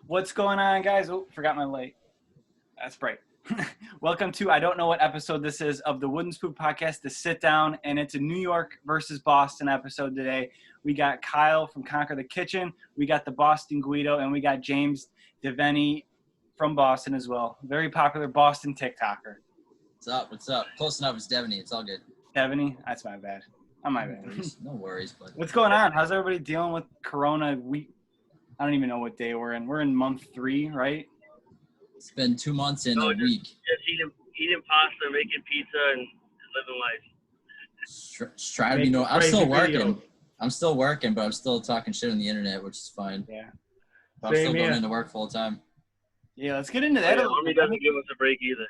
What's going on, guys? Oh, forgot my light. That's bright. Welcome to, I don't know what episode this is, of the Wooden Spoon Podcast, The Sit Down, and it's a New York versus Boston episode today. We got Kyle from Konquer the Kitchen, we got the Boston Guido, and we got James Deveney from Boston as well. Very popular Boston TikToker. What's up? What's up? Close enough. It's Deveney. It's all good. Deveney? That's my bad. My bad. No worries, but What's going on? How's everybody dealing with Corona? I don't even know what day we're in. We're in month 3, right? It's been 2 months and a week. Just eating pasta, making pizza, and living life. Trying to be I'm still working. I'm still working, but I'm still talking shit on the internet, which is fine. Yeah. But I'm still going into work full time. Yeah, let's get into that. The Army doesn't give us a break either.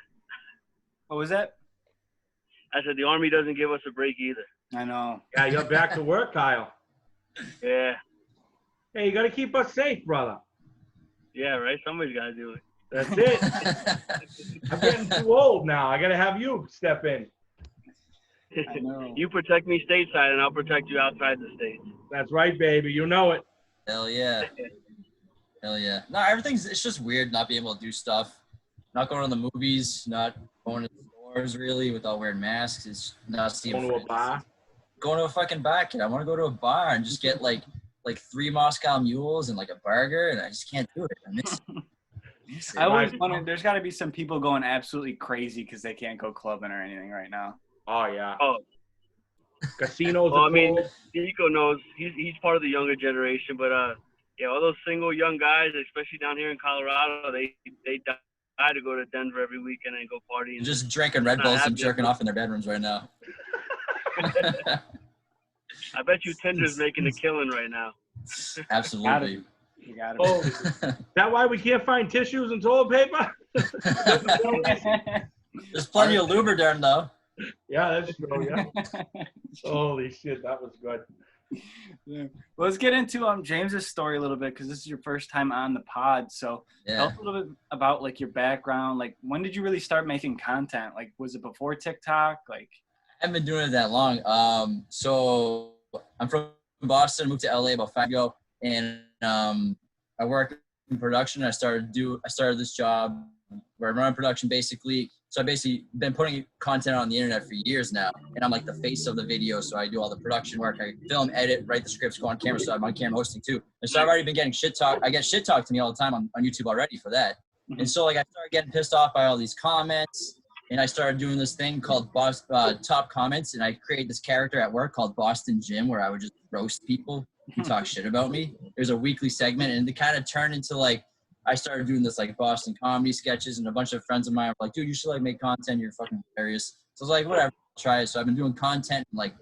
What was that? I said the Army doesn't give us a break either. I know. Yeah, you're back to work, Kyle. Yeah. Hey, you got to keep us safe, brother. Yeah, right? Somebody's got to do it. That's it. I'm getting too old now. I got to have you step in. I know. You protect me stateside, and I'll protect you outside the States. That's right, baby. You know it. Hell yeah. Hell yeah. No, it's just weird not being able to do stuff. Not going to the movies, not going to the stores really without wearing masks. It's not seeing Going to a bar. Going to a fucking bar, kid. I want to go to a bar and just get like 3 Moscow mules and like a burger, and I just can't do it. I miss it. I always wonder, there's got to be some people going absolutely crazy because they can't go clubbing or anything right now. Oh, yeah. Oh. Casinos Well, are I mean, closed. Nico knows. He's part of the younger generation, but yeah, all those single young guys, especially down here in Colorado, they die to go to Denver every weekend and go party. And Just drinking Red Bulls and jerking off in their bedrooms right now. I bet you Tinder's making a killing right now. Absolutely. You got Oh, is that why we can't find tissues and toilet paper? There's plenty of Lubriderm though. Yeah, that's true, yeah. Holy shit, that was good. Yeah. Well, let's get into James's story a little bit because this is your first time on the pod. So tell us a little bit about like your background. Like, when did you really start making content? Like, was it before TikTok? Like, I haven't been doing it that long. So I'm from Boston, moved to LA about 5 years ago, and I work in production. I started this job where I run production basically. So I basically been putting content on the internet for years now, and I'm like the face of the video. So I do all the production work. I film, edit, write the scripts, go on camera. So I'm on camera hosting too. And so I've already been getting shit talk. I get shit talked to me all the time on YouTube already for that. Mm-hmm. And so like I started getting pissed off by all these comments, and I started doing this thing called Top Comments, and I created this character at work called Boston Jim, where I would just roast people who talk shit about me. There's a weekly segment, and it kind of turned into like, I started doing this like Boston comedy sketches, and a bunch of friends of mine were like, dude, you should like make content. You're fucking hilarious. So I was like, whatever, I'll try it. So I've been doing content and like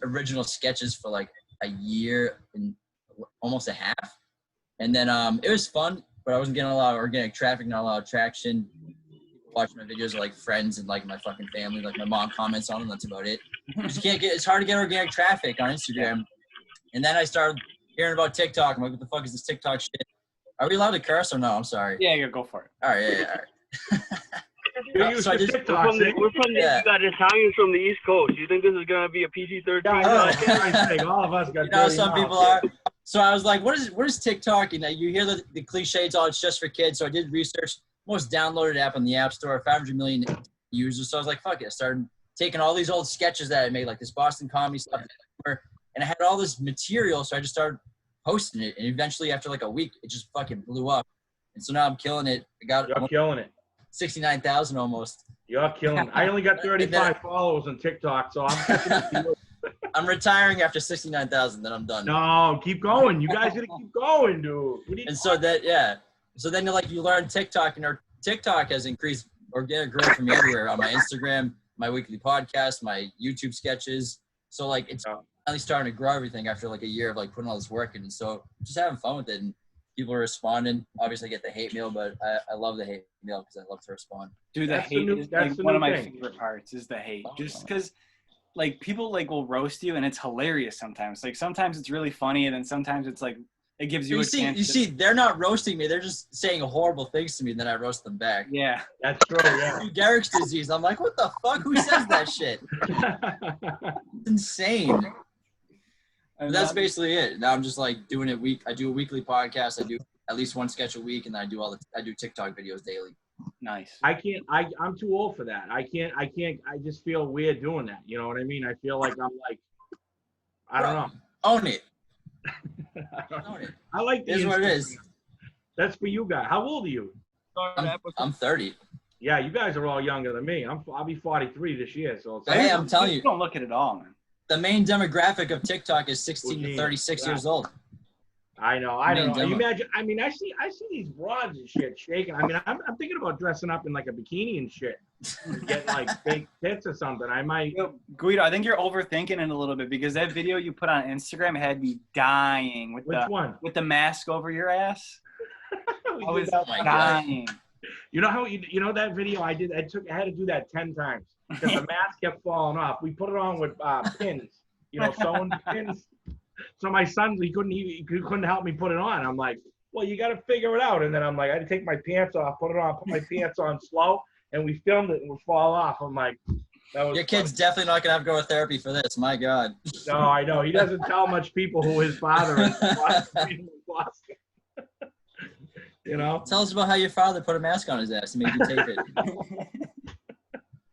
original sketches for like a year and almost a half. And then it was fun, but I wasn't getting a lot of organic traffic, not a lot of traction. Watching my videos are like friends and like my fucking family, like my mom comments on them. That's about it. It's hard to get organic traffic on Instagram. And then I started hearing about TikTok. I'm like, what the fuck is this TikTok shit? Are we allowed to curse or no? I'm sorry. yeah, go for it. All right, all right. So We're from the you got Italians from the East Coast. You think this is gonna be a PG-13? Yeah, all of us got Some people are. So I was like, what is TikTok? And you hear the cliches, oh, it's just for kids. So I did research. Most downloaded app on the App Store, 500 million users. So I was like, fuck it. I started taking all these old sketches that I made, like this Boston comedy stuff, and I had all this material. So I just started posting it, and eventually after like a week, it just fucking blew up. And so now I'm killing it. You're killing it. 69,000 almost. You're killing it. I only got 35 followers on TikTok, so I'm catching up to you. I'm retiring after 69,000, then I'm done. No, keep going. You guys gotta keep going, dude. And so so then you learn TikTok, and our TikTok has increased organic growth for me everywhere on my Instagram, my weekly podcast, my YouTube sketches. So like it's finally starting to grow everything after like a year of like putting all this work in. And so just having fun with it, and people are responding. Obviously I get the hate mail, but I love the hate mail because I love to respond. Dude, the hate is like one of my favorite parts is the hate. Just because like people like will roast you and it's hilarious sometimes. Like sometimes it's really funny, and then sometimes it's like it gives you a chance. You see, they're not roasting me. They're just saying horrible things to me, and then I roast them back. Yeah. That's true, yeah. Garrick's disease. I'm like, what the fuck? Who says that shit? It's insane. And that's that- basically it. Now I'm just like doing it I do a weekly podcast. I do at least one sketch a week, and then I do TikTok videos daily. Nice. I'm too old for that. I just feel weird doing that. You know what I mean? I feel like I don't know. Own it. Own it. I like the It is what it Instagram. is. That's for you guys. How old are you? I'm 30. Yeah, you guys are all younger than me. I'll be 43 this year. So Hey, I'm telling you, don't look at it all, man. the main demographic of TikTok is 16 to 36 years old. I know. I don't know. Demo. You imagine. I mean, I see these broads and shit shaking. I mean, I'm thinking about dressing up in like a bikini and shit, get like fake tits or something. I might. Guido, I think you're overthinking it a little bit because that video you put on Instagram had me dying with with the mask over your ass. I was dying. You know how you know that video I did? I had to do that 10 times because the mask kept falling off. We put it on with pins, sewing pins. So my son, he couldn't help me put it on. I'm like, well, you got to figure it out. And then I'm like, I had to take my pants off, put my pants on slow, and we filmed it and it would fall off. I'm like, that was your kid's definitely not gonna have to go to therapy for this. My God. No, I know. He doesn't tell much people who his father is. Tell us about how your father put a mask on his ass and made you tape it.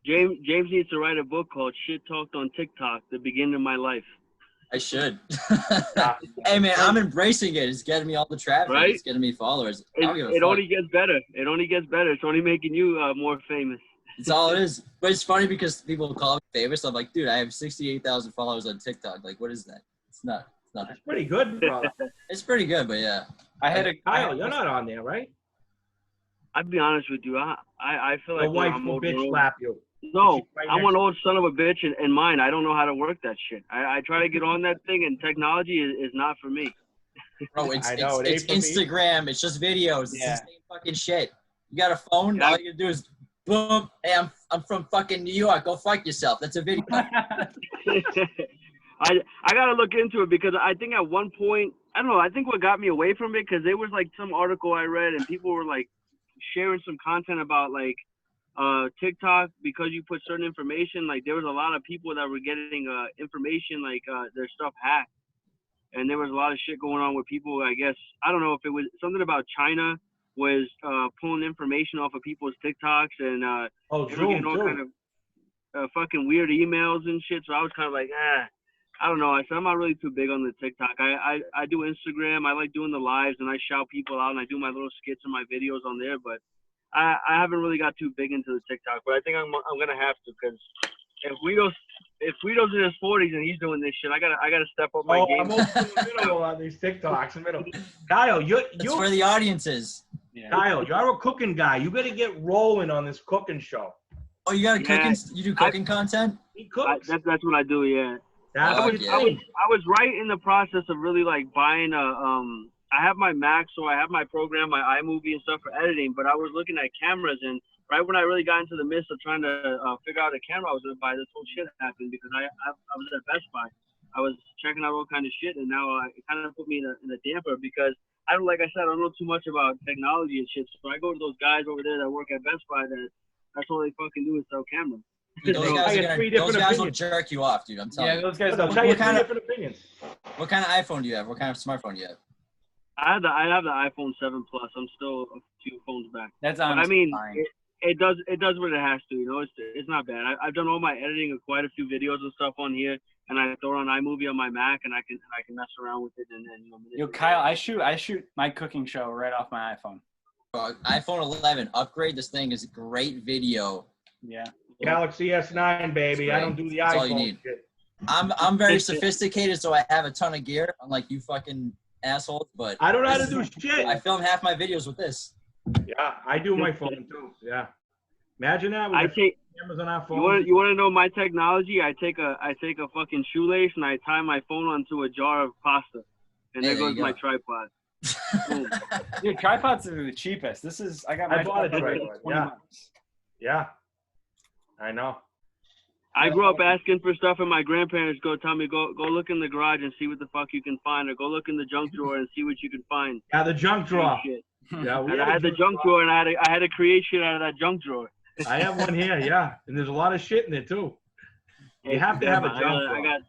James needs to write a book called Shit Talked on TikTok, The Beginning of My Life. I should. Hey, man, I'm embracing it. It's getting me all the traffic. Right? It's getting me followers. It only gets better. It only gets better. It's only making you more famous. It's all it is. But it's funny because people call me famous. I'm like, dude, I have 68,000 followers on TikTok. Like, what is that? It's not. That's pretty good, brother. It's pretty good, but yeah. Kyle, you're not on there, right? I'll be honest with you. I feel like the wife I'm will bitch slap you. No, I'm an old son of a bitch in mine. I don't know how to work that shit. I try to get on that thing, and technology is not for me. Bro, it's Instagram. It's just videos. It's the same fucking shit. You got a phone? Yeah. All you gotta do is boom. Hey, I'm from fucking New York. Go fuck yourself. That's a video. I gotta look into it because I think at one point, I don't know, I think what got me away from it, because there was like some article I read and people were like sharing some content about like TikTok, because you put certain information, like there was a lot of people that were getting information, like their stuff hacked. And there was a lot of shit going on with people, I guess, I don't know if it was something about China was pulling information off of people's TikToks, and they were getting all kind of fucking weird emails and shit. So I was kind of like, I don't know. I said I'm not really too big on the TikTok. I do Instagram. I like doing the lives, and I shout people out, and I do my little skits and my videos on there. But I haven't really got too big into the TikTok. But I think I'm gonna have to, because if Guido's in his 40s and he's doing this shit, I gotta step up my game. I'm over in the middle on these TikToks. Kyle, it's for the audiences. Yeah. Kyle, you're a cooking guy. You gotta get rolling on this cooking show. Oh, you got you do cooking content? He cooks. That's what I do. Yeah. That's I was right in the process of really like buying I have my Mac, so I have my program, my iMovie and stuff for editing, but I was looking at cameras, and right when I really got into the midst of trying to figure out a camera I was going to buy, this whole shit happened, because I was at Best Buy. I was checking out all kind of shit, and now it kind of put me in a damper, because like I said, I don't know too much about technology and shit, so I go to those guys over there that work at Best Buy that's all they fucking do is sell cameras. Dude, those guys will jerk you off, dude. I'm telling you. Yeah, those guys. I'll tell you three different opinions. What kind of iPhone do you have? What kind of smartphone do you have? I have the iPhone 7 Plus. I'm still a few phones back. That's honestly, I mean, fine. It does what it has to. You know, it's not bad. I've done all my editing of quite a few videos and stuff on here, and I throw on iMovie on my Mac, and I can mess around with it, and then Yo, Kyle, I shoot my cooking show right off my iPhone. iPhone 11, upgrade this thing. Is a great video. Yeah. Galaxy S9, baby. I don't do the That's iPhone all you need. shit. I'm very sophisticated, so I have a ton of gear, unlike you fucking assholes. But I don't know how to do shit. I film half my videos with this. Yeah, I do my phone too. Yeah. Imagine that. I take cameras on our phone. You want to know my technology? I take a fucking shoelace and I tie my phone onto a jar of pasta, and there goes my tripod. Dude, tripods are the cheapest. I bought a tripod. Yeah. $20. Yeah. I know. I grew up asking for stuff, and my grandparents tell me, go look in the garage and see what the fuck you can find, or go look in the junk drawer and see what you can find. Yeah, the junk drawer. Shit. Yeah, and I had the junk drawer, and I had to create shit out of that junk drawer. I have one here, yeah, and there's a lot of shit in it too. You have to have a junk drawer.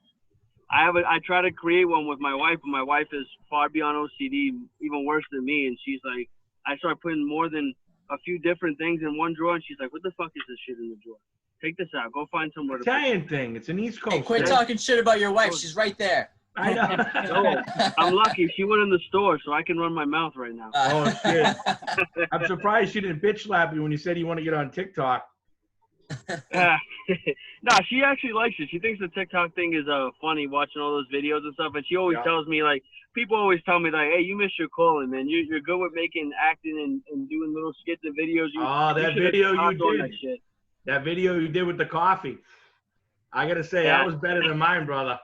I try to create one with my wife, but my wife is far beyond OCD, even worse than me. And she's like, I start putting more than a few different things in one drawer, and she's like, "What the fuck is this shit in the drawer? Take this out. Go find somewhere to." Italian thing. It's an East Coast. Hey, quit thing. talking shit about your wife. She's right there. I know. No, I'm lucky. She went in the store, so I can run my mouth right now. Oh shit! I'm surprised she didn't bitch slap you when you said you want to get on TikTok. No, she actually likes it. She thinks the TikTok thing is funny, watching all those videos and stuff. And she always tells me, like, people always tell me, like, "Hey, you missed your calling, man. You're good with making acting and doing little skits and videos." That video you did. That shit. That video you did with the coffee. I gotta say, that was better than mine, brother.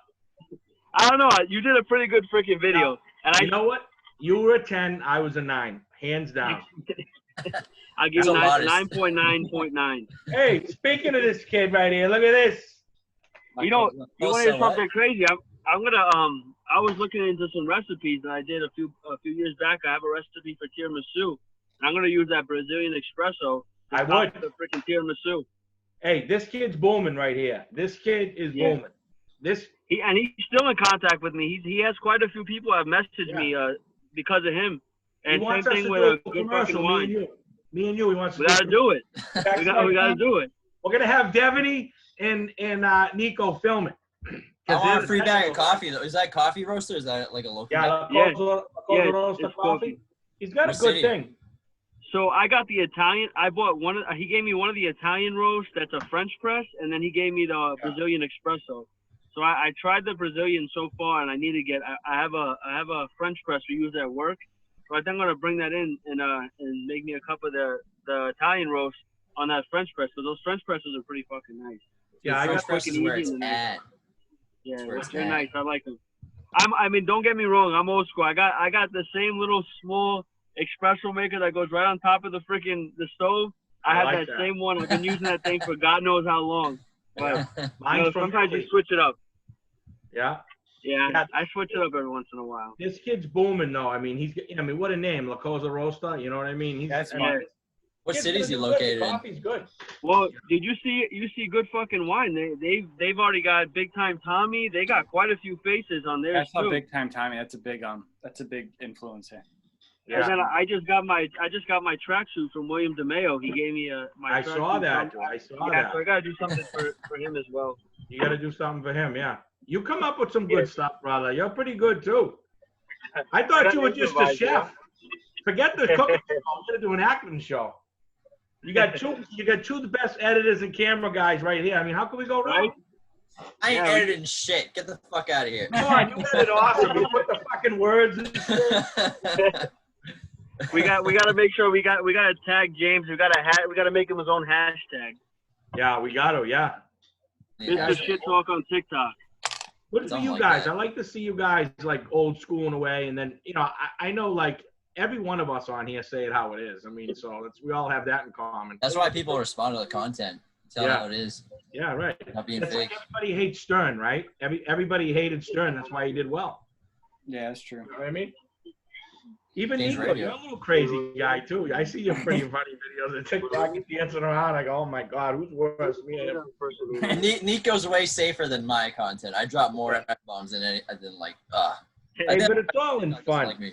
I don't know. You did a pretty good freaking video. And you know what? You were a 10. I was a 9. Hands down. I'll give you 9.9.9. Hey, speaking of this kid right here, look at this. You want to hear something crazy? I'm gonna I was looking into some recipes that I did a few years back. I have a recipe for tiramisu, and I'm gonna use that Brazilian espresso. I would. The freaking tiramisu. Hey, this kid's booming right here. This kid is booming. He's still in contact with me. He has quite a few people have messaged me because of him. And he wants same us thing to with do a good fucking wine. Me and you. He wants to. We gotta do it. We gotta do it. We're gonna have Deveney and Nico film it. I want a free bag of coffee. Is that coffee roaster? Is that like a local? Yeah, Roaster coffee. He's got a good thing. So I got the Italian. I bought one. He gave me one of the Italian roasts that's a French press, and then he gave me the Brazilian espresso. So I tried the Brazilian so far, and I need to get. I have a French press we use at work. So I think I'm gonna bring that in and make me a cup of the Italian roast on that French press. Because those French presses are pretty fucking nice. Yeah, I got French press where it's at. Yeah, they're nice. I like them. I mean, don't get me wrong. I'm old school. I got the same little small espresso maker that goes right on top of the stove. I have like that same one. I've been using that thing for God knows how long. But sometimes you switch it up. Yeah. Yeah, I switch it up every once in a while. This kid's booming though. I mean, what a name, La Cosa Rosta. You know what I mean? That's smart. What city is he located in? Coffee's good. Well, did you see good fucking wine? They've already got Big Time Tommy. They got quite a few faces on there. That's not Big Time Tommy. That's a big influence here. Yeah. And then I just got my tracksuit from William DeMeo. He gave me my. I saw that. So I gotta do something for him as well. You gotta do something for him, yeah. You come up with some good stuff, brother. You're pretty good too. I thought you were just a chef. Forget the cooking show. I'm gonna do an acting show. You got two of the best editors and camera guys right here. I mean, how can we go wrong? I ain't editing shit. Get the fuck out of here. Come on, you edit awesome. You put the fucking words in shit. We gotta make sure we gotta tag James. We gotta make him his own hashtag. Yeah, we gotta, yeah. Mr. Shit Talk on TikTok. What for you guys? I like to see you guys like old school in a way, and then I know like every one of us on here say it how it is. I mean, so we all have that in common. That's why people respond to the content. Tell how it is. Yeah, right. Not being fake. Like everybody hates Stern, right? Everybody hated Stern. That's why he did well. Yeah, that's true. You know what I mean? Even Nico, you're a little crazy guy too. I see your pretty funny videos on TikTok dancing around. I go, oh my god, who's worse, me or him? Nico's way safer than my content. I drop more F-bombs than like. Hey, but it's all in fun. Like me.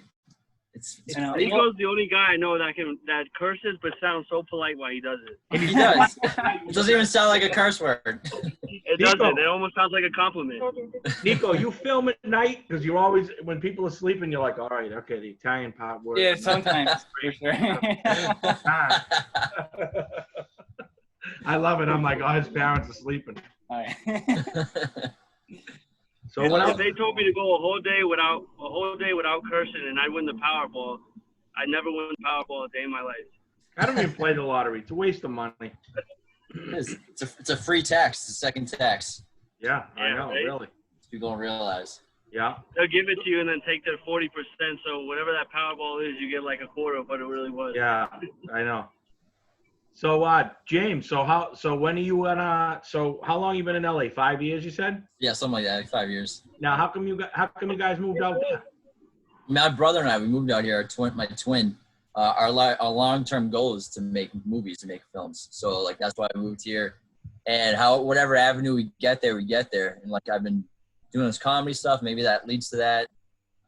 Nico's the only guy I know that curses but sounds so polite while he does it. He does. It doesn't even sound like a curse word. It doesn't. It almost sounds like a compliment. Nico, you film at night because you're always when people are sleeping. You're like, all right, okay, the Italian part works. Yeah, sometimes for sure. I love it. I'm like, oh, his parents are sleeping. All right. So if they told me to go a whole day without cursing and I win the Powerball, I never win the Powerball a day in my life. I don't even play the lottery. It's a waste of money. It's a free tax. It's a second tax. Yeah, I know, right? really. People don't realize. Yeah. They'll give it to you and then take their 40%. So whatever that Powerball is, you get like a quarter of what it really was. Yeah, I know. So, James, so when are you so how long you been in LA? 5 years, you said? Yeah, something like that, like 5 years. Now, how come you guys moved out there? My brother and I, we moved out here. My twin. Our long-term goal is to make movies, to make films. So, like, that's why I moved here. And whatever avenue we get there, and like I've been doing this comedy stuff. Maybe that leads to that.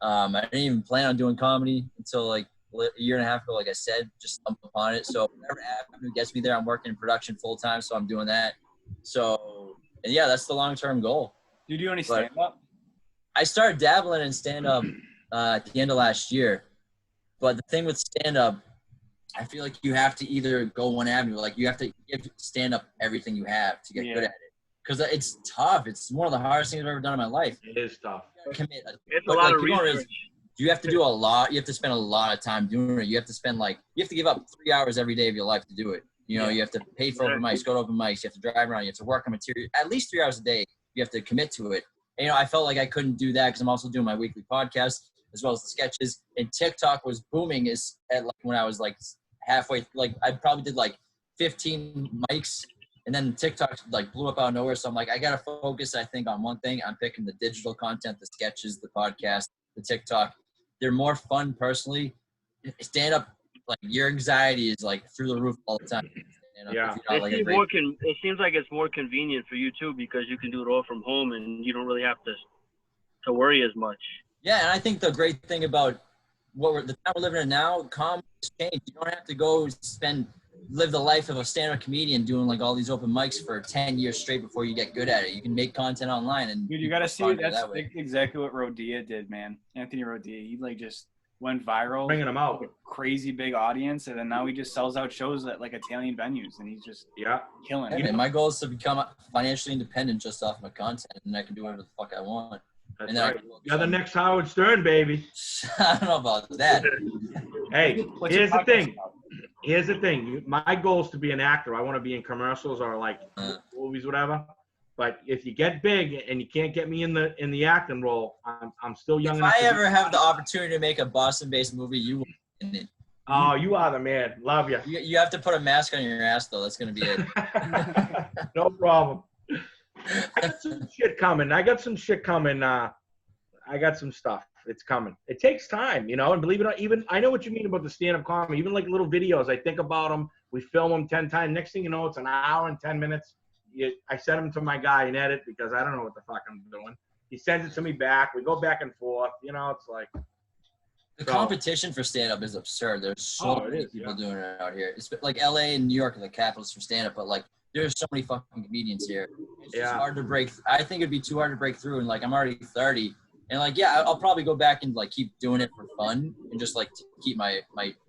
I didn't even plan on doing comedy until like a year and a half ago. Like I said, just stumbled upon it. So whatever avenue gets me there, I'm working in production full time, so I'm doing that. So, and yeah, that's the long-term goal. Do you do any stand-up? I started dabbling in stand-up at the end of last year. But the thing with stand-up, I feel like you have to either go one avenue. Like you have to give stand-up everything you have to get good at it. Because it's tough. It's one of the hardest things I've ever done in my life. It is tough. It's a lot of research. You have to do a lot. You have to spend a lot of time doing it. You have to give up 3 hours every day of your life to do it. You know, you have to pay for open mics, go to open mics. You have to drive around. You have to work on material. At least 3 hours a day, you have to commit to it. And, I felt like I couldn't do that because I'm also doing my weekly podcast as well as the sketches. And TikTok was booming when I was like halfway. Like I probably did like 15 mics. And then TikTok like blew up out of nowhere. So I'm like, I got to focus, I think, on one thing. I'm picking the digital content, the sketches, the podcast, the TikTok. They're more fun personally. Stand up, like your anxiety is like through the roof all the time. Yeah. It seems like it's more convenient for you too because you can do it all from home and you don't really have to worry as much. Yeah, and I think the great thing about the time we're living in now, comedy has changed. You don't have to go live the life of a stand-up comedian doing like all these open mics for 10 years straight before you get good at it. You can make content online and dude, you gotta see it. That's exactly what Rodia did, man. Anthony Rodia, he like just went viral, bringing him out, with a crazy big audience, and then now he just sells out shows at like Italian venues, and he's just killing it. My goal is to become financially independent just off my content, and I can do whatever the fuck I want. That's right. You're the next Howard Stern, baby. I don't know about that. Hey, here's the thing. Here's the thing. My goal is to be an actor. I want to be in commercials or like movies, whatever. But if you get big and you can't get me in the acting role, I'm still young. If I ever have the opportunity to make a Boston-based movie, you will be in it. Oh, you are the man. Love you. You have to put a mask on your ass, though. That's going to be it. No problem. I got some shit coming. I got some stuff. It's coming. It takes time, and believe it or not, even I know what you mean about the stand-up comedy. Even like little videos, I think about them. We film them 10 times. Next thing you know, it's an hour and 10 minutes. I send them to my guy in edit because I don't know what the fuck I'm doing. He sends it to me back. We go back and forth. It's like the competition for stand-up is absurd. There's so many people doing it out here. It's like LA and New York are the capitals for stand-up, but like there's so many fucking comedians here. It's just hard to break. I think it'd be too hard to break through. And like I'm already 30. And like, yeah, I'll probably go back and like keep doing it for fun and just like keep my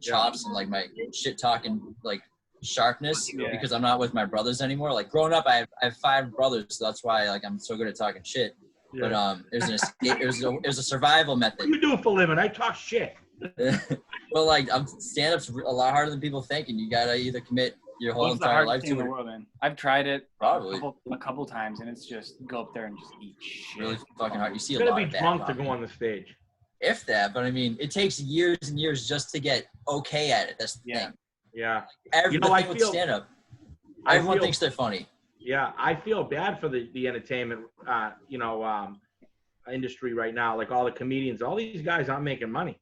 chops and like my shit talking like sharpness because I'm not with my brothers anymore. Like growing up, I have 5 brothers, so that's why like I'm so good at talking shit. Yeah. But there's a survival method. What do you do for a living? I talk shit. Well, like stand-up's a lot harder than people think, and you gotta either commit your whole entire life to it. World, man? I've tried it probably a couple times, and it's just go up there and just eat shit. Really fucking hard. You see a lot. You gotta be drunk to go on the stage. If that, but I mean, it takes years and years just to get okay at it. That's the thing. Yeah. Everything with stand-up, everyone thinks they're funny. Yeah, I feel bad for the entertainment, industry right now. Like all the comedians, all these guys aren't making money.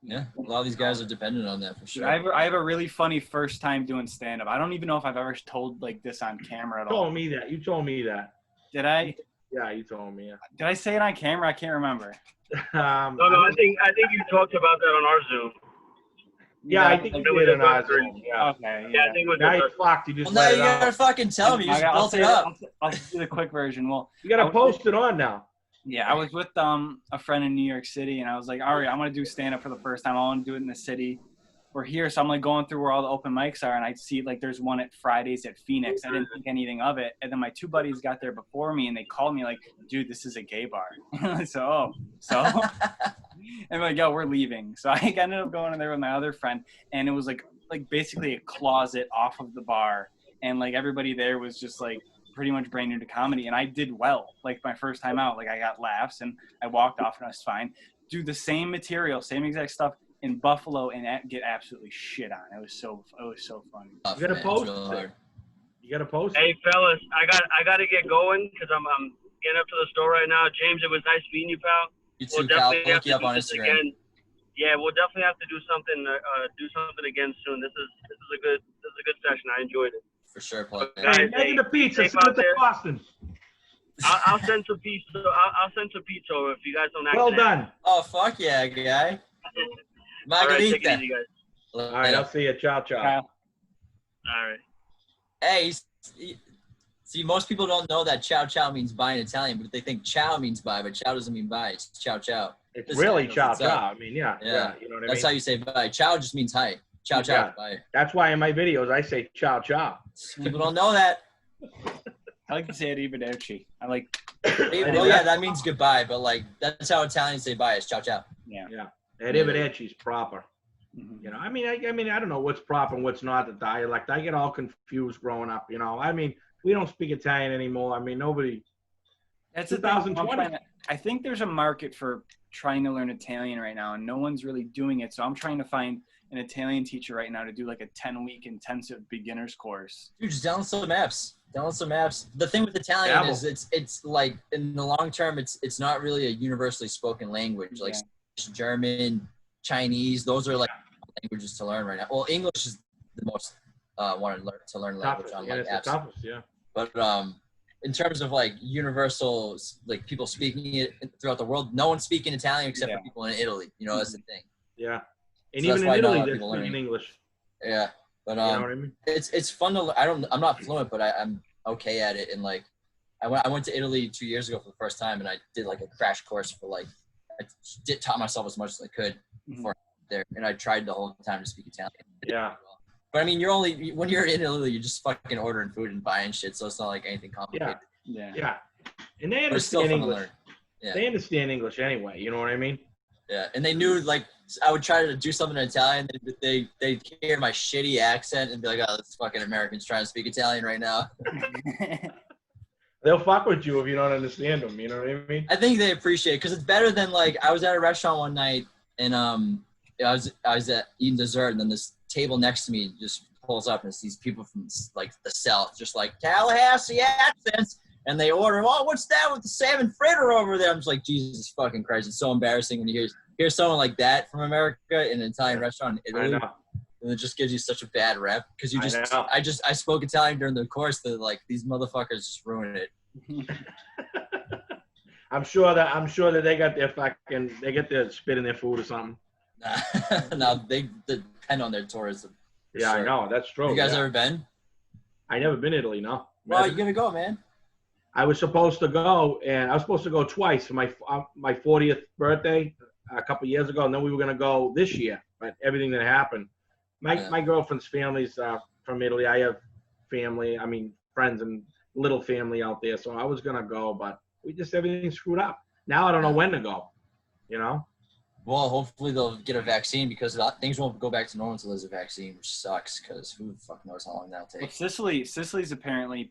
Yeah, a lot of these guys are dependent on that for sure. I have a really funny first time doing stand-up. I don't even know if I've ever told like this on camera at all. You told me that. Did I? Yeah, you told me. Yeah. Did I say it on camera? I can't remember. No, I think you talked about that on our Zoom. Yeah, I think you did on our Zoom. Yeah. Okay. Yeah, I think it was. Now you fucked. You just. Well, now you gotta fucking tell me. You just built it up. I'll do the quick version. Well, you gotta post it on now. Yeah, I was with a friend in New York City, and I was like, all right, I'm going to do stand-up for the first time. I want to do it in the city. We're here, so I'm like going through where all the open mics are, and I see like there's one at Fridays at Phoenix. I didn't think anything of it. And then my 2 buddies got there before me, and they called me like, dude, this is a gay bar. So? And like, yo, we're leaving. So I ended up going in there with my other friend, and it was like basically a closet off of the bar. And like everybody there was just like, pretty much brand new to comedy, and I did well. Like my first time out, like I got laughs and I walked off and I was fine. Do the same material, same exact stuff in Buffalo and get absolutely shit on. It was so funny. You gotta post it. You gotta post it. Hey fellas, I gotta get going because I'm getting up to the store right now. James, it was nice meeting you, pal. You too, pal. Look you up on Instagram. Again. Yeah, we'll definitely have to do something again soon. This is a good session. I enjoyed it. For sure, Paul. Hey, the pizza. Send it to Boston. I'll send some pizza. I'll send some pizza over if you guys don't act. Well that. done. Oh, fuck yeah, guy. All right, take it Margarita. easy, guys. All right, I'll see you. Ciao, ciao. Kyle. All right. Hey, see, most people don't know that ciao ciao means bye in Italian, but they think ciao means bye, but ciao doesn't mean bye. It's ciao ciao. It's This really guy knows ciao, what's up. ciao. I mean, yeah. You know what I That's mean? how you say bye. Ciao just means hi. Ciao ciao, Yeah. bye. That's why in my videos I say ciao, ciao. People don't know that. I like to say arrivederci. I like. Well, yeah, that means goodbye, but like that's how Italians say bye. It's ciao ciao. Yeah. Arrivederci's proper. Mhm. You know, I mean, I don't know what's proper and what's not the dialect. I get all confused growing up. You know, I mean, we don't speak Italian anymore. I mean, nobody. That's the thing. I'm 2020. trying to- I think there's a market for trying to learn Italian right now, and no one's really doing it. So I'm trying to find an Italian teacher right now to do like a 10-week intensive beginner's course. Dude, just download some apps. Download some apps. The thing with Italian Dabble. is it's like in the long term, it's not really a universally spoken language. Like Yeah. German, Chinese, those are like languages to learn right now. Well, English is the most wanted to learn language Toughest. on Yeah, like it's apps. the toughest. Yeah. But in terms of like universal, like people speaking it throughout the world, no one's speaking Italian except for people in Italy. You know, that's the thing. Yeah. And So that's even why in not a lot Italy, of they're people speaking learning. English. Yeah, but You know what I mean? it's fun to. I'm not fluent, but I'm okay at it. And like, I went to Italy 2 years ago for the first time, and I did like a crash course for like, taught myself as much as I could before there, and I tried the whole time to speak Italian. Yeah. But I mean, when you're in Italy, you're just fucking ordering food and buying shit, so it's not like anything complicated. Yeah. Yeah. And they But it's still understand fun to English. learn. Yeah. They understand English anyway. You know what I mean? Yeah, and they knew like I would try to do something in Italian. They'd hear my shitty accent and be like, "Oh, this fucking American's trying to speak Italian right now." They'll fuck with you if you don't understand them. You know what I mean? I think they appreciate it because it's better than like I was at a restaurant one night and I was eating dessert and then this table next to me just pulls up and it's these people from like the South, just like Tallahassee accents, and they order, "Oh, what's that with the salmon fritter over there?" I'm just like, Jesus fucking Christ! It's so embarrassing when you hear someone like that from America in an Italian restaurant in Italy. I know. And it just gives you such a bad rep because you just I know. I spoke Italian during the course that like these motherfuckers just ruined it. I'm sure that they got their spit in their food or something. Now they depend on their tourism. for Yeah, sure. I know. That's true. You guys yeah. ever been? I never been to Italy, no. Well, you're gonna go, man. I was supposed to go, and I was supposed to go twice for my 40th birthday a couple years ago, and then we were gonna go this year. But everything that happened, my girlfriend's family's from Italy. I have family, friends and little family out there, so I was gonna go, but everything screwed up. Now I don't know when to go. You know? Well, hopefully they'll get a vaccine because things won't go back to normal until there's a vaccine, which sucks because who the fuck knows how long that'll Well, take. Sicily's apparently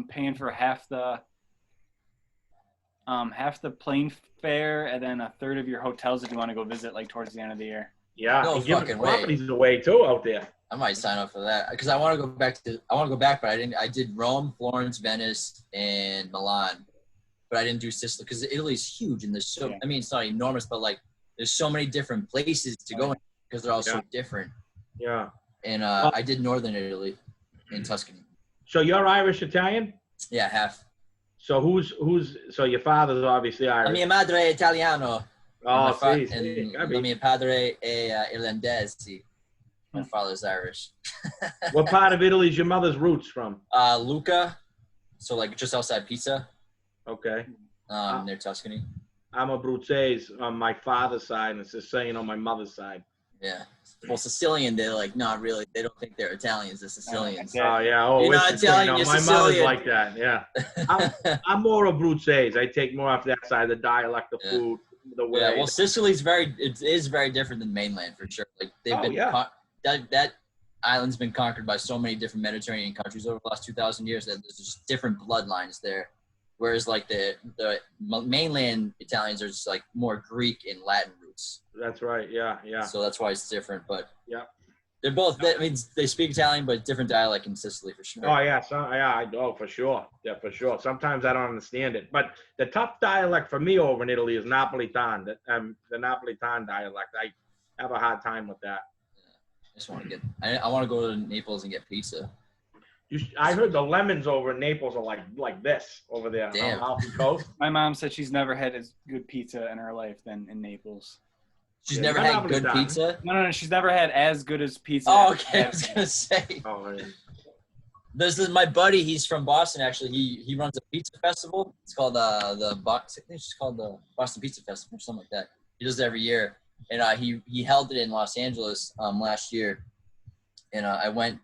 paying for half the plane fare and then a third of your hotels if you want to go visit like towards the end of the year. Yeah, No and giving fucking way. properties away too out there. I might sign up for that because I want to go back, but I didn't. I did Rome, Florence, Venice, and Milan, but I didn't do Sicily because Italy's huge and there's so. Yeah. I mean, it's not enormous, but like there's so many different places to go in because they're all so different. Yeah. And I did Northern Italy in Tuscany. So you're Irish Italian? Yeah, half. So so your father's obviously La Irish. mia madre è italiano. Oh, and see, la mia padre è irlandese. My father's Irish. What part of Italy is your mother's roots from? Lucca, so like just outside Pisa, Okay. near Tuscany. I'm Abruzzese on my father's side and Sicilian on my mother's side. Yeah. Well, Sicilian, they're like, not really. They don't think they're Italians. They're Sicilians. Oh, yeah. Oh, You're we're not Italian, No, you're my Sicilian. mother's like that, yeah. I'm more Abruzzese. I take more off that side, the dialect, the food, the way. Yeah, well, Sicily's it is very different than mainland for sure. Like they've been that island's been conquered by so many different Mediterranean countries over the last 2,000 years that there's just different bloodlines there. Whereas like the mainland Italians are just like more Greek and Latin roots. That's right. Yeah, yeah. So that's why it's different. But yeah, they're both. That means they speak Italian, but different dialect in Sicily for sure. Oh yeah, I know for sure. Yeah, for sure. Sometimes I don't understand it, but the tough dialect for me over in Italy is Napolitan. The Napolitan dialect. I have a hard time with that. I just want to I want to go to Naples and get pizza. I heard the lemons over in Naples are like this over there on Damn. the Amalfi Coast. My mom said she's never had as good pizza in her life than in Naples. She's Yeah, never not had good Napolitano. pizza. No, she's never had as good as pizza. Oh, as okay. I was gonna say. Oh, yeah. This is my buddy. He's from Boston. Actually, he runs a pizza festival. It's called the Box. I think it's called the Boston Pizza Festival or something like that. He does it every year, and he held it in Los Angeles last year, and I went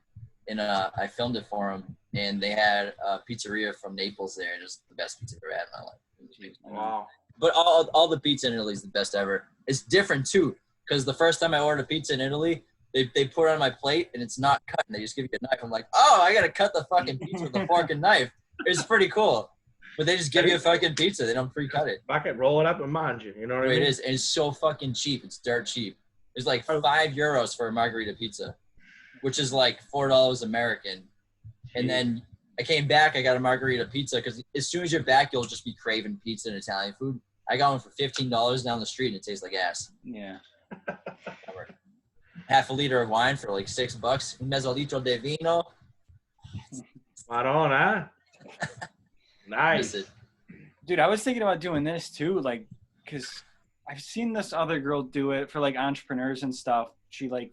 and I filmed it for him. And they had a pizzeria from Naples there, and it was the best pizza I've ever had in my life. Wow. But all the pizza in Italy is the best ever. It's different too, because the first time I ordered a pizza in Italy, they put it on my plate and it's not cut, and they just give you a knife. I'm like, oh, I gotta cut the fucking pizza with a fork and knife. It's pretty cool, but they just give you a fucking pizza. They don't pre-cut it. Fuck it, roll it up and mind you. You know what I mean? It is, and it's so fucking cheap. It's dirt cheap. It's like €5 for a margarita pizza, which is like $4 American. And then I came back. I got a margarita pizza because as soon as you're back, you'll just be craving pizza and Italian food. I got one for $15 down the street, and it tastes like ass. Yeah. Half a liter of wine for like $6. Un mezzolitro de vino. Spot on, huh? Nice. Miss it. Dude, I was thinking about doing this too, like, because I've seen this other girl do it for like entrepreneurs and stuff. She like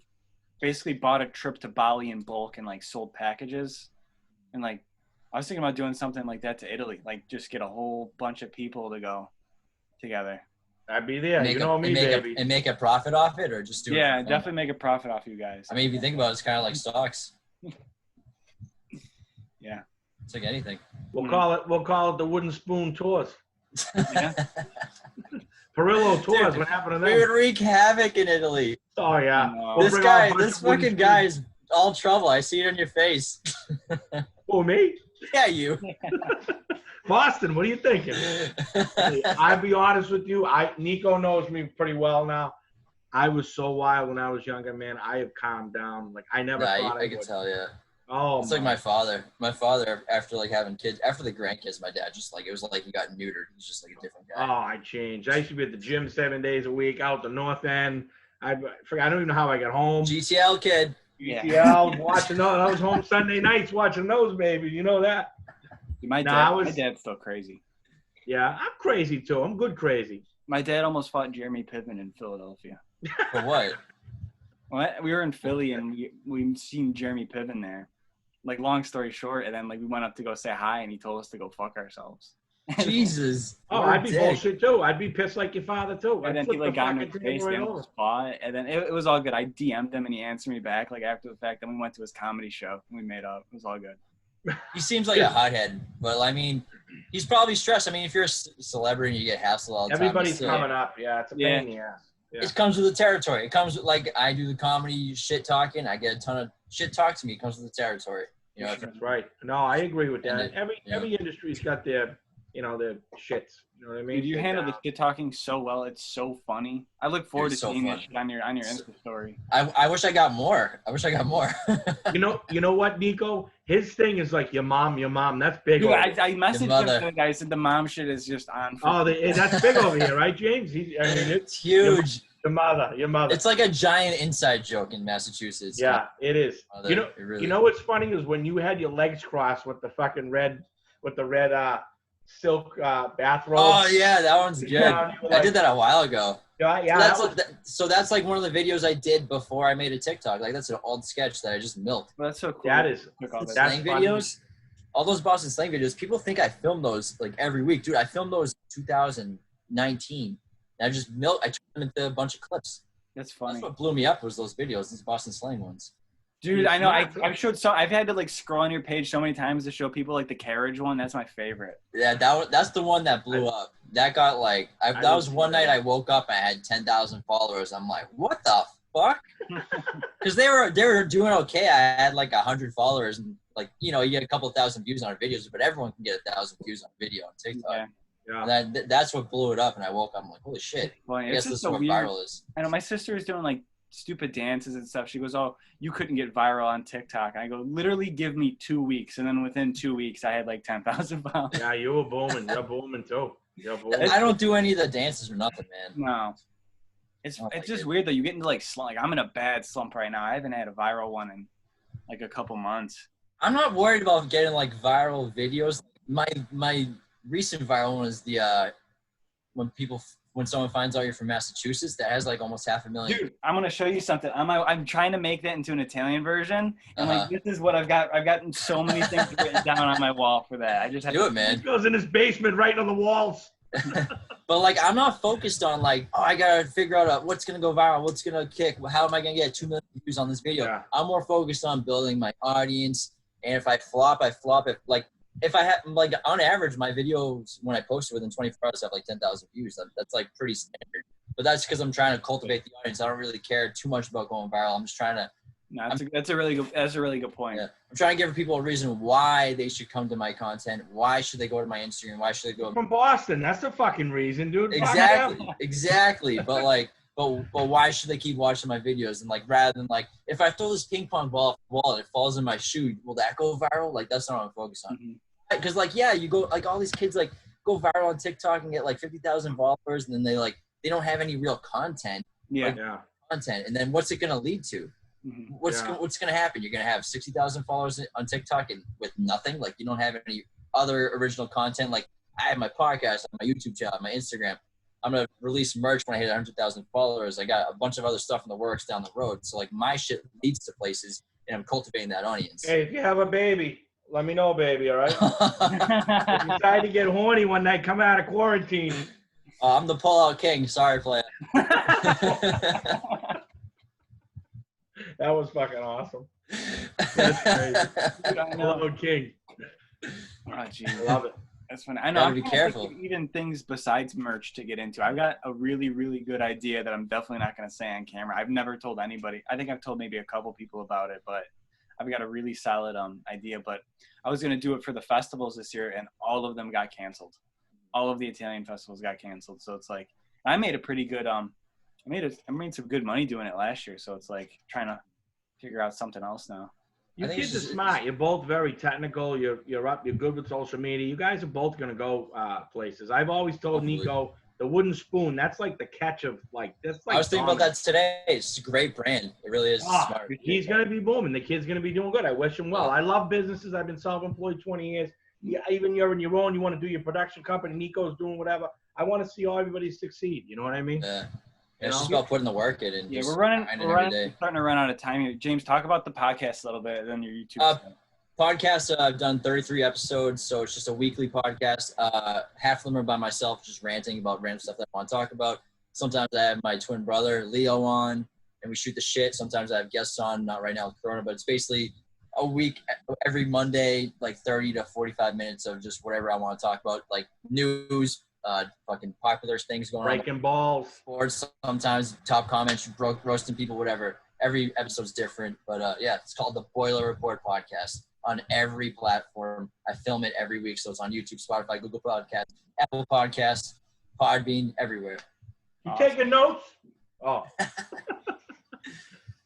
basically bought a trip to Bali in bulk and like sold packages. And like, I was thinking about doing something like that to Italy, like just get a whole bunch of people to go together. I'd be there. You know me, baby. And make a profit off it, or just do it. Yeah, for fun? definitely make a profit off you guys. I mean, if you think about it, it's kind of like stocks. Yeah. It's like anything. We'll call it the Wooden Spoon Tours. Yeah. Perillo Tours. Dude, What happened to We them? would wreak havoc in Italy. Oh yeah. No. We'll This bring out a bunch this of wooden fucking spoons. guy is all trouble. I see it on your face. Who, me? Yeah, you. Boston, what are you thinking? Hey, I'll be honest with you. Nico knows me pretty well now. I was so wild when I was younger, man. I have calmed down. Like I never thought I I could would. tell, yeah. Oh, It's like my father. My father, after like having kids, after the grandkids, my dad just like, it was like he got neutered. He's just like a different Oh, guy. I changed. I used to be at the gym 7 days a week, out the north end. I don't even know how I got home. GTL kid. Yeah. Yeah, I was watching those. I was home Sunday nights watching those, baby. You know that? My Nah, dad's still crazy. Yeah, I'm crazy too. I'm good crazy. My dad almost fought Jeremy Piven in Philadelphia. For what? We were in Philly and we seen Jeremy Piven there. Like, long story short, and then like we went up to go say hi, and he told us to go fuck ourselves. Jesus. Oh, What a I'd be dick. bullshit too. I'd be pissed like your father too. And I'd then flip he like the got in fucking his face, table they right over. almost fought, and then it was all good. I DM'd him and he answered me back like after the fact. Then we went to his comedy show and we made up. It was all good. He seems like a hothead, but I mean, he's probably stressed. I mean, if you're a celebrity and you get hassled all the time, Everybody's it's still- coming up. Yeah, it's a pain Yeah. in the ass. Yeah. It comes with the territory. It comes with, like, I do the comedy shit talking. I get a ton of shit talked to me. It comes with the territory. You know, That's right. No, I agree with that. And it- Every industry's got their shits. You know what I mean? Dude, you handle the shit talking so well. It's so funny. I look forward It's to so seeing fun. it on your Insta story. I wish I got more. You know what, Nico? His thing is like your mom. That's big. Dude, over I here. messaged him mother. today. I said the mom shit is just on. For That's big over here, right, James? It's huge. Your mother. It's like a giant inside joke in Massachusetts. Yeah, it is. Mother, You know, it really you know what's funny is when you had your legs crossed with the fucking red silk bathrobe. Oh yeah, that one's good. Yeah, you were I like- did that a while ago. Yeah, So that's like one of the videos I did before I made a TikTok. Like that's an old sketch that I just milked. Well, that's so cool. that is. Took all The that. That's slang funny. videos, all those Boston slang videos. People think I film those like every week, dude. I filmed those in 2019. And I just I turned them into a bunch of clips. That's funny. That's what blew me up was those videos, these Boston slang ones. Dude, I know. I've showed I've had to like scroll on your page so many times to show people like the carriage one. That's my favorite. Yeah, that's the one that blew up. That got like that was one night I woke up and I had 10,000 followers. I'm like, what the fuck? Because they were doing okay. I had like 100 followers and like you get a couple thousand views on our videos, but everyone can get 1,000 views on a video on TikTok. Yeah. Yeah. And that's what blew it up. And I woke up, I'm like, holy shit! Funny. I It's guess just this is so what weird. viral is. I know my sister is doing like stupid dances and stuff. She goes, "Oh, you couldn't get viral on TikTok." And I go, "Literally, give me 2 weeks." And then within 2 weeks, I had like 10,000 followers. Yeah, you were booming. You're booming too. You're booming. I don't do any of the dances or nothing, man. No, it's Oh, my just God. weird though. You get into like slump. Like I'm in a bad slump right now. I haven't had a viral one in like a couple months. I'm not worried about getting like viral videos. My recent viral one is the when someone finds out you're from Massachusetts, that has like almost 500,000. Dude, I'm gonna show you something. I'm trying to make that into an Italian version, and like this is what I've got. I've gotten so many things written down on my wall for that. I just have do to it, man. He goes in his basement writing on the walls. But like, I'm not focused on like, oh, I gotta figure out what's gonna go viral, what's gonna kick, how am I gonna get 2 million views on this video? Yeah. I'm more focused on building my audience, and if I flop, I flop. If I have like on average, my videos when I post it within 24 hours have like 10,000 views. That's like pretty standard. But that's because I'm trying to cultivate the audience. I don't really care too much about going viral. I'm just trying to. No, that's a really good point. Yeah. I'm trying to give people a reason why they should come to my content. Why should they go to my Instagram? Why should they go? From Boston. That's the fucking reason, dude. Exactly. But like, but why should they keep watching my videos? And like, rather than like, if I throw this ping pong ball off the wall and it falls in my shoe, will that go viral? Like, that's not what I'm focused on. Because like, yeah, you go like all these kids like go viral on TikTok and get like 50,000 followers, and then they don't have any real content. Content, and then what's it gonna lead to? What's gonna happen? You're gonna have 60,000 followers on TikTok and with nothing. Like, you don't have any other original content. Like, I have my podcast, my YouTube channel, my Instagram. I'm gonna release merch when I hit 100,000 followers. I got a bunch of other stuff in the works down the road. So like, my shit leads to places, and I'm cultivating that audience. Hey, if you have a baby, let me know, baby. All right. If you decide to get horny one night, come out of quarantine. I'm the pull-out king. Sorry, player. That was fucking awesome. That's crazy. Pull-out king. Oh, geez. I love it. That's funny. I know. Gotta I'm be trying to careful. think of even things besides merch to get into. I've got a really, really good idea that I'm definitely not going to say on camera. I've never told anybody. I think I've told maybe a couple people about it, but I've got a really solid idea. But I was going to do it for the festivals this year, and all of them got canceled. All of the Italian festivals got canceled. So it's like, I made a pretty good I made some good money doing it last year. So it's like trying to figure out something else now. You kids are smart. You're both very technical. You're good with social media. You guys are both gonna go places. I've always told Nico, the wooden spoon, that's like the catch of like that's like. I was thinking about that today. It's a great brand. It really is smart. He's gonna be booming. The kid's gonna be doing good. I wish him well. I love businesses. I've been self-employed 20 years. Yeah, even you're in your own. You want to do your production company. Nico's doing whatever. I want to see everybody succeed. You know what I mean? Yeah. It's just about putting the work in. And we're starting to run out of time here. James, talk about the podcast a little bit, and then your YouTube. Podcast, I've done 33 episodes, so it's just a weekly podcast. Half of them are by myself, just ranting about random stuff that I want to talk about. Sometimes I have my twin brother, Leo, on, and we shoot the shit. Sometimes I have guests on, not right now with Corona, but it's basically a week, every Monday, like 30 to 45 minutes of just whatever I want to talk about, like news, fucking popular things going on. Breaking balls. Sports, sometimes top comments, roasting people, whatever. Every episode's different, but yeah, it's called the Boiler Report Podcast on every platform. I film it every week, so it's on YouTube, Spotify, Google Podcasts, Apple Podcasts, Podbean, everywhere. You taking notes? Oh.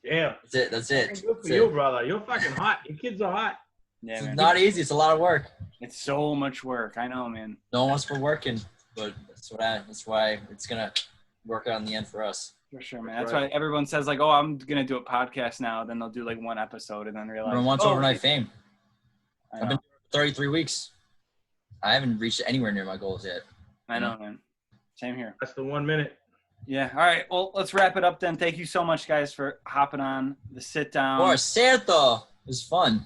Damn. That's it. Good for you, brother. You're fucking hot. Your kids are hot. Yeah, it's man. Not easy. It's a lot of work. It's so much work. I know, man. No one wants for working, but that's why it's gonna work out in the end for us. For sure, man. That's why everyone says like, "Oh, I'm gonna do a podcast now." Then they'll do like one episode and then realize. Everyone wants overnight fame. I've been 33 weeks. I haven't reached anywhere near my goals yet. I know, man. Same here. That's the 1 minute. Yeah. All right. Well, let's wrap it up then. Thank you so much, guys, for hopping on the sit down. Or certo. It was fun.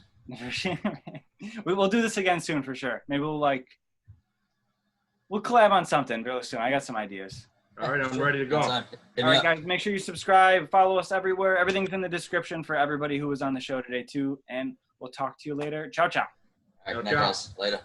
We'll do this again soon for sure. Maybe we'll collab on something real soon. I got some ideas. All right, I'm ready to go. All right, guys, make sure you subscribe, follow us everywhere. Everything's in the description for everybody who was on the show today too. And we'll talk to you later. Ciao, ciao. All right, good night, guys. Later.